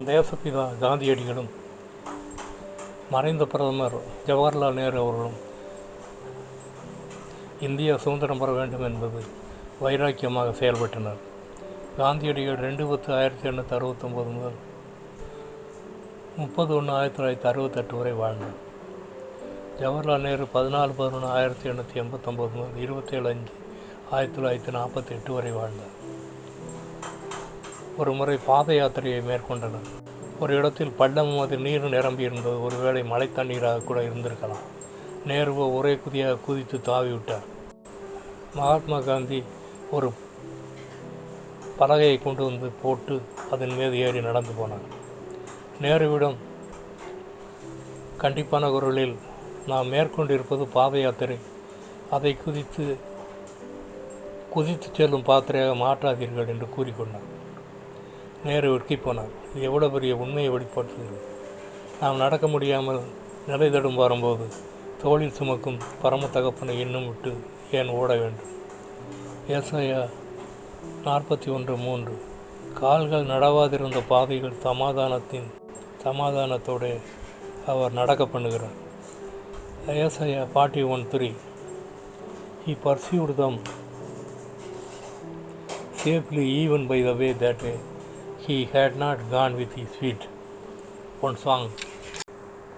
தேசப்பிதா காந்தியடிகளும் மறைந்த பிரதமர் ஜவஹர்லால் நேரு அவர்களும் இந்தியா சுதந்திரம் பெற வேண்டும் என்பது வைராக்கியமாக செயல்பட்டனர். காந்தியடிகள் 2/10/1869 முதல் 30/1/1968 வரை வாழ்ந்தார். ஜவஹர்லால் நேரு 14/11/1889 முதல் 27/5/1948 வரை வாழ்ந்தார். ஒரு முறை பாத யாத்திரையை மேற்கொண்டனர். ஒரு இடத்தில் பள்ளமும் அதில் நீர் நிரம்பி இருந்தது. ஒருவேளை மழை தண்ணீராக கூட இருந்திருக்கலாம். நேருவோ ஒரே குதியாக குதித்து தாவிவிட்டார். மகாத்மா காந்தி ஒரு பலகையை கொண்டு வந்து போட்டு அதன் மீது ஏறி நடந்து போனார். நேருவிடம் கண்டிப்பான குரலில், நாம் மேற்கொண்டிருப்பது பாத யாத்திரை, அதை குதித்து செல்லும் பாத்திரையாக மாற்றாதீர்கள் என்று கூறிக்கொண்டார். நேரு வெட்கி போனார். இது எவ்வளோ பெரிய உண்மையை வெளிப்படுத்துகிறது. நாம் நடக்க முடியாமல் நிலை தடும் வரும்போது தோளில் சுமக்கும் பரம தகப்பனை இன்னும் விட்டு ஏன் ஓட வேண்டும்? ஏசாயா 41:3 கால்கள் நடவாதிருந்த பாதைகள் சமாதானத்தோடு அவர் நடக்க பண்ணுகிறார். ஏசாயா 41:3 He pursued them safely even by the way that he had not gone with his feet. One song.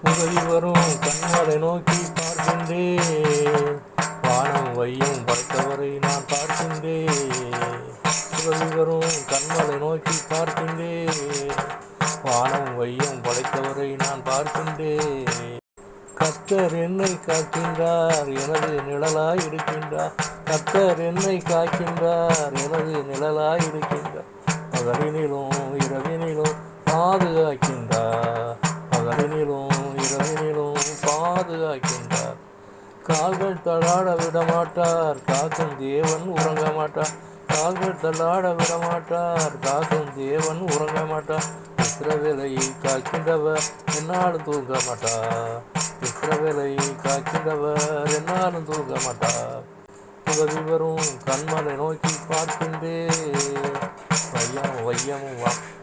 உதவி வரும் கண்களை நோக்கி பார்க்கின்றேன், வானம் வையும் படைத்தவரை நான் பார்க்கின்றேன். உதவி வரும் கண்களை நோக்கி பார்க்கின்றேன், வானம் வையும் படைத்தவரை நான் பார்க்கின்றேன். கர்த்தர் என்னை காக்கின்றார், எனது நிழலாய் இருக்கின்றார். கர்த்தர் என்னை காக்கின்றார், எனது நிழலாய் இருக்கின்றார். பகலினிலும் இரவினிலும் பாதுகாக்கின்றார். பகலினிலும் இரவினிலும் பாதுகாக்கின்றார். கால்கள் தள்ளாட விடமாட்டார், காக்கும் தேவன் உறங்க மாட்டார். கால்கள் தள்ளாட விடமாட்டார், காக்கும் தேவன் உறங்க மாட்டார். இஸ்ரவேலை காக்கின்றவர் என்னாலும் தூங்க மாட்டார். இஸ்ரவேலை காக்கின்றவர் என்னாலும் தூங்க மாட்டார். உதவி வரும் கண்மலை நோக்கி பார்க்கின்றேன், வையமும்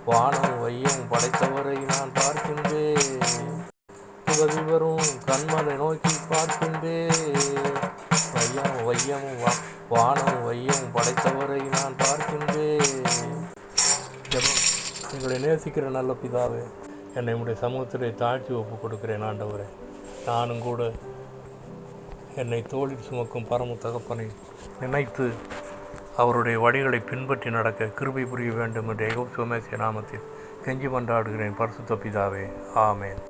வானம் வையம் படைத்தவரை நான் பார்க்கின்றேன். உதவி வரும் கண்மலை நோக்கி பார்க்கின்றேன், வையமும் வானம் வையம் படைத்தவரை நான் பார்க்கின்றேன். எங்களை நேசிக்கிற நல்ல பிதாவே, என்னை உடைய சமூகத்திலே தாழ்த்தி ஒப்புக் கொடுக்கிறேன். ஆண்டவரே, நானும் கூட என்னை தோளில் சுமக்கும் பரம தகப்பனை நினைத்து அவருடைய வழிகளை பின்பற்றி நடக்க கிருபை புரிய வேண்டும் என்று யெகோவா நாமத்தில் கெஞ்சி மன்றாடுகிறேன். பரிசுத்த பிதாவே, ஆமென்.